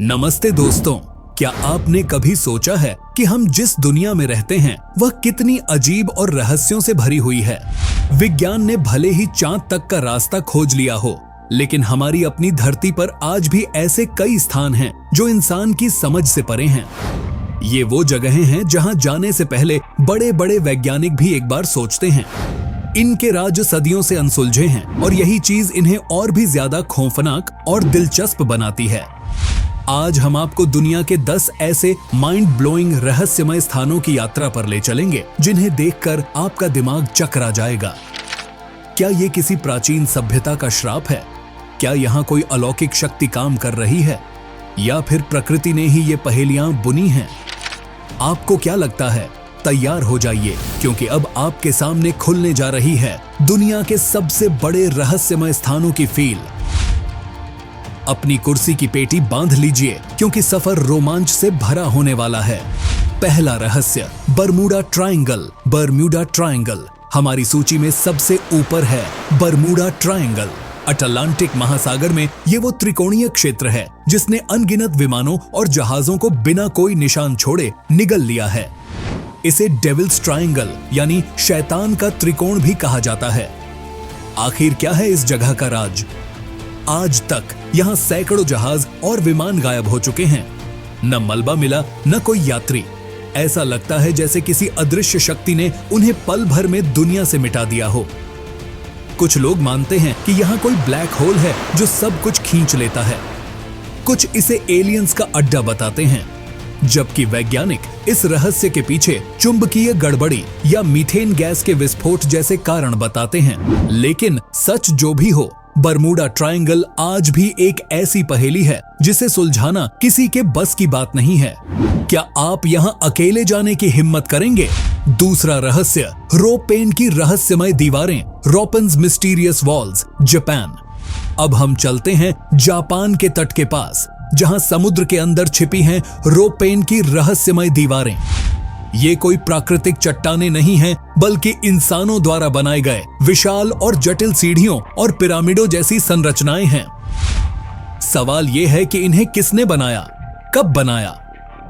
नमस्ते दोस्तों, क्या आपने कभी सोचा है कि हम जिस दुनिया में रहते हैं वह कितनी अजीब और रहस्यों से भरी हुई है। विज्ञान ने भले ही चांद तक का रास्ता खोज लिया हो, लेकिन हमारी अपनी धरती पर आज भी ऐसे कई स्थान हैं जो इंसान की समझ से परे हैं। ये वो जगहें हैं जहां जाने से पहले बड़े बड़े वैज्ञानिक भी एक बार सोचते हैं। इनके राज सदियों से अनसुलझे हैं और यही चीज इन्हें और भी ज्यादा खौफनाक और दिलचस्प बनाती है। आज हम आपको दुनिया के 10 ऐसे माइंड ब्लोइंग रहस्यमय स्थानों की यात्रा पर ले चलेंगे जिन्हें देखकर आपका दिमाग चकरा जाएगा। क्या ये किसी प्राचीन सभ्यता का श्राप है? क्या यहाँ कोई अलौकिक शक्ति काम कर रही है, या फिर प्रकृति ने ही ये पहेलियां बुनी हैं? आपको क्या लगता है? तैयार हो जाइए, क्योंकि अब आपके सामने खुलने जा रही है दुनिया के सबसे बड़े रहस्यमय स्थानों की फील। अपनी कुर्सी की पेटी बांध लीजिए, क्योंकि सफर रोमांच से भरा होने वाला है। पहला रहस्य, बरमूडा ट्रायंगल। बरमूडा ट्रायंगल हमारी सूची में सबसे ऊपर है। बरमूडा ट्रायंगल अटलांटिक महासागर में ये वो त्रिकोणीय क्षेत्र है जिसने अनगिनत विमानों और जहाजों को बिना कोई निशान छोड़े निगल लिया है। इसे डेविल्स ट्रायंगल यानी शैतान का त्रिकोण भी कहा जाता है। आखिर क्या है इस जगह का राज? आज तक यहाँ सैकड़ों जहाज और विमान गायब हो चुके हैं। न मलबा मिला, न कोई यात्री। ऐसा लगता है जैसे किसी अदृश्य शक्ति ने उन्हें पल भर में दुनिया से मिटा दिया हो। कुछ लोग मानते हैं कि यहाँ कोई ब्लैक होल है जो सब कुछ खींच लेता है। कुछ इसे एलियंस का अड्डा बताते हैं, जबकि वैज्ञानिक इस रहस्य के पीछे चुंबकीय गड़बड़ी या मीथेन गैस के विस्फोट जैसे कारण बताते हैं। लेकिन सच जो भी हो, बरमूडा ट्रायंगल आज भी एक ऐसी पहेली है जिसे सुलझाना किसी के बस की बात नहीं है। क्या आप यहां अकेले जाने की हिम्मत करेंगे? दूसरा रहस्य, रोपेन की रहस्यमय दीवारें। रोपेन्स मिस्टीरियस वॉल्स, जापान। अब हम चलते हैं जापान के तट के पास, जहां समुद्र के अंदर छिपी हैं रोपेन की रहस्यमय दीवारें। ये कोई प्राकृतिक चट्टानें नहीं हैं, बल्कि इंसानों द्वारा बनाए गए विशाल और जटिल सीढ़ियों और पिरामिडों जैसी संरचनाएं हैं। सवाल ये है कि इन्हें किसने बनाया, कब बनाया,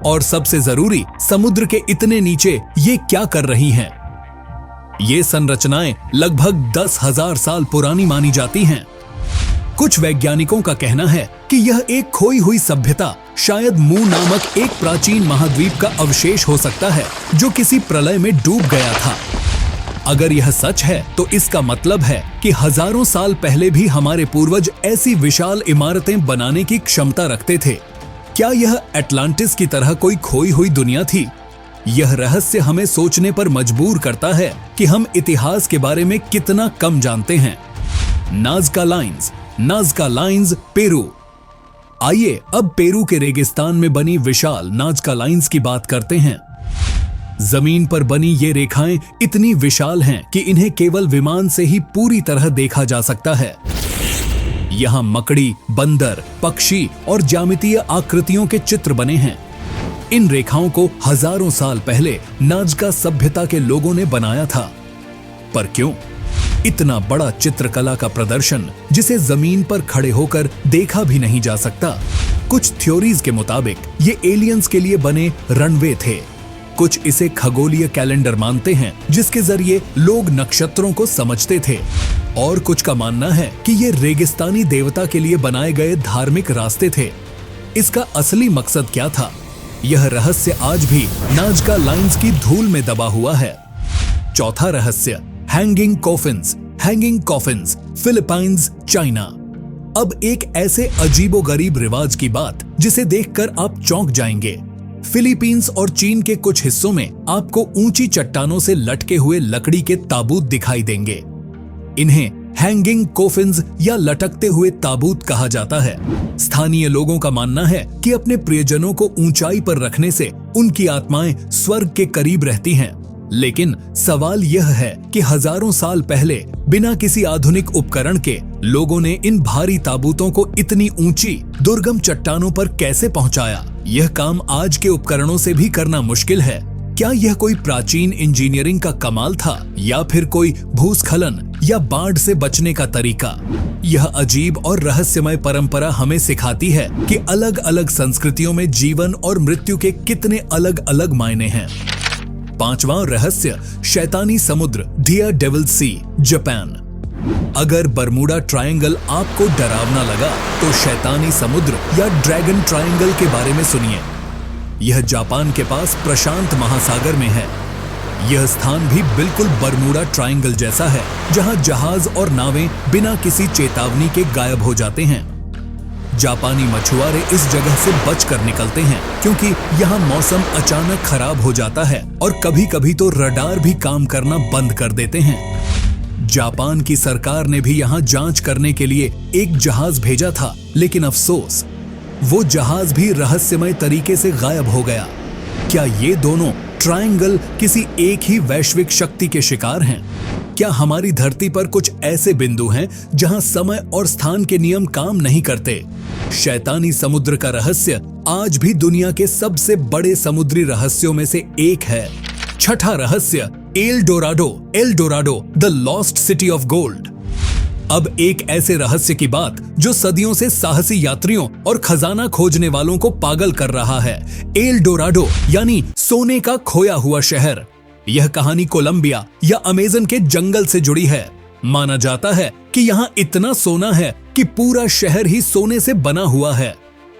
और सबसे जरूरी, समुद्र के इतने नीचे ये क्या कर रही हैं? ये संरचनाएं लगभग 10,000 साल पुरानी मानी जाती हैं। कुछ वैज्ञानिकों का कहना है कि यह एक खोई हुई सभ्यता, शायद मू नामक एक प्राचीन महाद्वीप का अवशेष हो सकता है जो किसी प्रलय में डूब गया था। अगर यह सच है तो इसका मतलब है कि हजारों साल पहले भी हमारे पूर्वज ऐसी विशाल इमारतें बनाने की क्षमता रखते थे। क्या यह अटलांटिस की तरह कोई खोई हुई दुनिया थी? यह रहस्य हमें सोचने पर मजबूर करता है कि हम इतिहास के बारे में कितना कम जानते हैं। Nazca lines. Nazca lines, Peru. आइए अब पेरू के रेगिस्तान में बनी विशाल नाज़का लाइन्स की बात करते हैं। जमीन पर बनी ये रेखाएं इतनी विशाल हैं कि इन्हें केवल विमान से ही पूरी तरह देखा जा सकता है। यहाँ मकड़ी, बंदर, पक्षी और ज्यामितीय आकृतियों के चित्र बने हैं। इन रेखाओं को हजारों साल पहले नाज़का सभ्यता के लोगों ने बनाया था। पर क्यों? इतना बड़ा चित्रकला का प्रदर्शन जिसे जमीन पर खड़े होकर देखा भी नहीं जा सकता। कुछ थ्योरीज के मुताबिक ये एलियंस के लिए बने रनवे थे। कुछ इसे खगोलीय कैलेंडर मानते हैं जिसके जरिए लोग नक्षत्रों को समझते थे, और कुछ का मानना है कि ये रेगिस्तानी देवता के लिए बनाए गए धार्मिक रास्ते थे। इसका असली मकसद क्या था? यह रहस्य आज भी नाज़का लाइन्स की धूल में दबा हुआ है। चौथा रहस्य, hanging coffins. Hanging coffins, Philippines, China. अब एक ऐसे अजीबोगरीब रिवाज की बात जिसे देखकर आप चौंक जाएंगे। फिलीपींस और चीन के कुछ हिस्सों में आपको ऊंची चट्टानों से लटके हुए लकड़ी के ताबूत दिखाई देंगे। इन्हें हैंगिंग कॉफिन्स या लटकते हुए ताबूत कहा जाता है। स्थानीय लोगों का मानना है कि अपने प्रियजनों को ऊंचाई पर रखने से उनकी आत्माएं स्वर्ग के करीब रहती हैं। लेकिन सवाल यह है कि हजारों साल पहले बिना किसी आधुनिक उपकरण के लोगों ने इन भारी ताबूतों को इतनी ऊंची दुर्गम चट्टानों पर कैसे पहुंचाया? यह काम आज के उपकरणों से भी करना मुश्किल है। क्या यह कोई प्राचीन इंजीनियरिंग का कमाल था या फिर कोई भूस्खलन या बाढ़ से बचने का तरीका? यह अजीब और रहस्यमय परंपरा हमें सिखाती है कि अलग अलग संस्कृतियों में जीवन और मृत्यु के कितने अलग अलग मायने हैं। पांचवां रहस्य, शैतानी समुद्र, डियर डेविल सी, जापान। अगर बरमूडा ट्रायंगल आपको डरावना लगा तो शैतानी समुद्र या ड्रैगन ट्रायंगल के बारे में सुनिए। यह जापान के पास प्रशांत महासागर में है। यह स्थान भी बिल्कुल बरमूडा ट्रायंगल जैसा है, जहां जहाज और नावें बिना किसी चेतावनी के गायब हो जाते हैं। जापानी मछुआरे इस जगह से बचकर निकलते हैं क्योंकि यहाँ मौसम अचानक खराब हो जाता है और कभी कभी तो रडार भी काम करना बंद कर देते हैं। जापान की सरकार ने भी यहाँ जांच करने के लिए एक जहाज भेजा था, लेकिन अफसोस वो जहाज भी रहस्यमय तरीके से गायब हो गया। क्या ये दोनों ट्रायंगल किसी एक ही वैश्विक शक्ति के शिकार हैं? क्या हमारी धरती पर कुछ ऐसे बिंदु हैं जहां समय और स्थान के नियम काम नहीं करते? शैतानी समुद्र का रहस्य आज भी दुनिया के सबसे बड़े समुद्री रहस्यों में से एक है। छठा रहस्य, L Dorado, the lost city of gold. अब एक ऐसे रहस्य की बात जो सदियों से साहसी यात्रियों और खजाना खोजने वालों को पागल कर रहा है। एल डोराडो यानी सोने का खोया हुआ शहर। यह कहानी कोलंबिया या अमेज़न के जंगल से जुड़ी है। माना जाता है कि यहाँ इतना सोना है कि पूरा शहर ही सोने से बना हुआ है।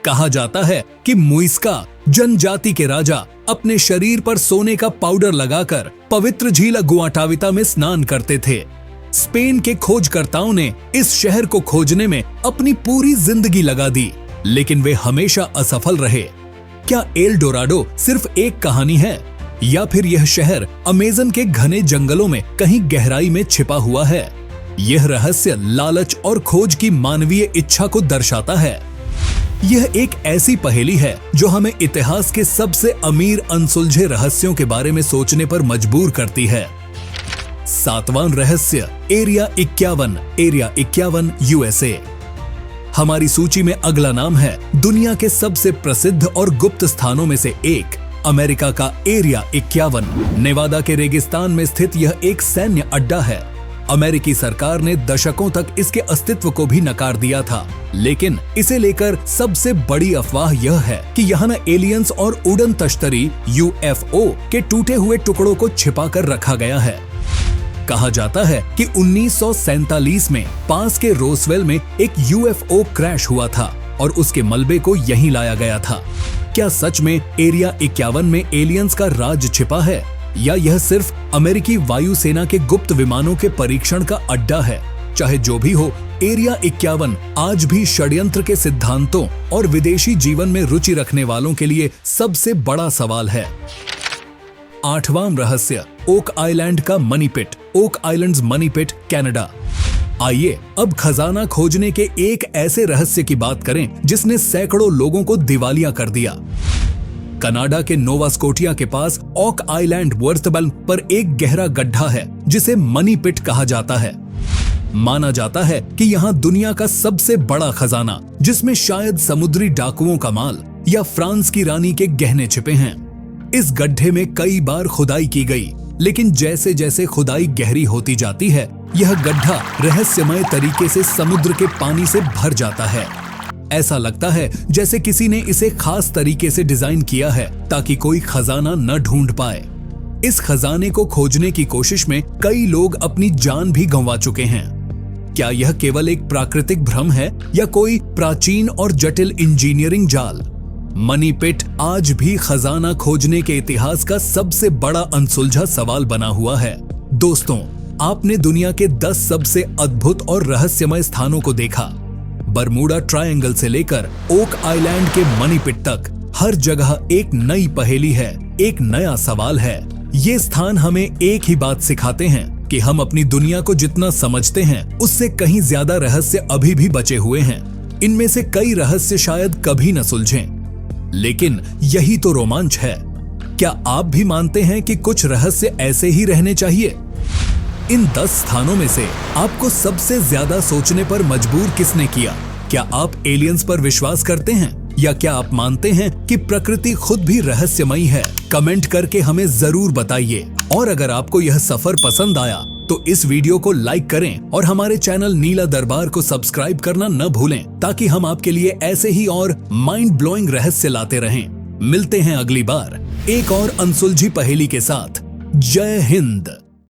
कहा जाता है कि मुइस्का जनजाति के राजा अपने शरीर पर सोने का पाउडर लगाकर पवित्र झील गुआटाविता में स्नान करते थे। स्पेन के खोजकर्ताओं ने इस शहर को खोजने में अपनी पूरी जिंदगी लगा दी, लेकिन वे हमेशा असफल रहे। क्या एल डोराडो सिर्फ एक कहानी है या फिर यह शहर अमेज़न के घने जंगलों में कहीं गहराई में छिपा हुआ है? यह रहस्य लालच और खोज की मानवीय इच्छा को दर्शाता है। यह एक ऐसी पहेली है जो हमें इतिहास के सबसे अमीर अनसुलझे रहस्यों के बारे में सोचने पर मजबूर करती है। सातवां रहस्य, एरिया 51 यूएसए। हमारी सूची में अगला नाम है दुनिया के सबसे प्रसिद्ध और गुप्त स्थानों में से एक, अमेरिका का एरिया 51। नेवादा के रेगिस्तान में स्थित यह एक सैन्य अड्डा है। अमेरिकी सरकार ने दशकों तक इसके अस्तित्व को भी नकार दिया था, लेकिन इसे लेकर सबसे बड़ी अफवाह यह है कि यहाँ न एलियंस और उड़न तश्तरी यूएफओ के टूटे हुए टुकड़ों को छिपाकर रखा गया है। कहा जाता है कि 1947 में पास के रोसवेल में एक यूएफओ क्रैश हुआ था और उसके मलबे को यहीं लाया गया था। क्या सच में एरिया 51 में एलियंस का राज छिपा है या यह सिर्फ अमेरिकी वायुसेना के गुप्त विमानों के परीक्षण का अड्डा है? चाहे जो भी हो, एरिया 51 आज भी षड्यंत्र के सिद्धांतों और विदेशी जीवन में रुचि रखने वालों के लिए सबसे बड़ा सवाल है। आठवां रहस्य, ओक आइलैंड का मनी पिट, ओक आइलैंड्स मनी पिट, कनाडा। आइए अब खजाना खोजने के एक ऐसे रहस्य की बात करें जिसने सैकड़ों लोगों को दिवालिया कर दिया। कनाडा के नोवा स्कोटिया के पास ओक आइलैंड वर्थबल पर एक गहरा गड्ढा है जिसे मनी पिट कहा जाता है। माना जाता है कि यहाँ दुनिया का सबसे बड़ा खजाना, जिसमें शायद समुद्री डाकुओं का माल या फ्रांस की रानी के गहने छिपे हैं। इस गड्ढे में कई बार खुदाई की गई, लेकिन जैसे जैसे खुदाई गहरी होती जाती है, यह गड्ढा रहस्यमय तरीके से समुद्र के पानी से भर जाता है। ऐसा लगता है जैसे किसी ने इसे खास तरीके से डिजाइन किया है ताकि कोई खजाना न ढूंढ पाए। इस खजाने को खोजने की कोशिश में कई लोग अपनी जान भी गंवा चुके हैं। क्या यह केवल एक प्राकृतिक भ्रम है या कोई प्राचीन और जटिल इंजीनियरिंग जाल? मनी पिट आज भी खजाना खोजने के इतिहास का सबसे बड़ा अनसुलझा सवाल बना हुआ है। दोस्तों, आपने दुनिया के 10 सबसे अद्भुत और रहस्यमय स्थानों को देखा। बरमूडा ट्रायंगल से लेकर ओक आइलैंड के मनी पिट तक हर जगह एक नई पहेली है, एक नया सवाल है। ये स्थान हमें एक ही बात सिखाते हैं कि हम अपनी दुनिया को जितना समझते हैं उससे कहीं ज्यादा रहस्य अभी भी बचे हुए हैं। इनमें से कई रहस्य शायद कभी न सुलझें, लेकिन यही तो रोमांच है। क्या आप भी मानते हैं कि कुछ रहस्य ऐसे ही रहने चाहिए? इन 10 स्थानों में से आपको सबसे ज्यादा सोचने पर मजबूर किसने किया? क्या आप एलियंस पर विश्वास करते हैं या क्या आप मानते हैं कि प्रकृति खुद भी रहस्यमयी है? कमेंट करके हमें जरूर बताइए। और अगर आपको यह सफर पसंद आया तो इस वीडियो को लाइक करें और हमारे चैनल नीला दरबार को सब्सक्राइब करना न भूलें, ताकि हम आपके लिए ऐसे ही और माइंड ब्लोइंग रहस्य लाते रहें। मिलते हैं अगली बार एक और अनसुलझी पहेली के साथ। जय हिंद।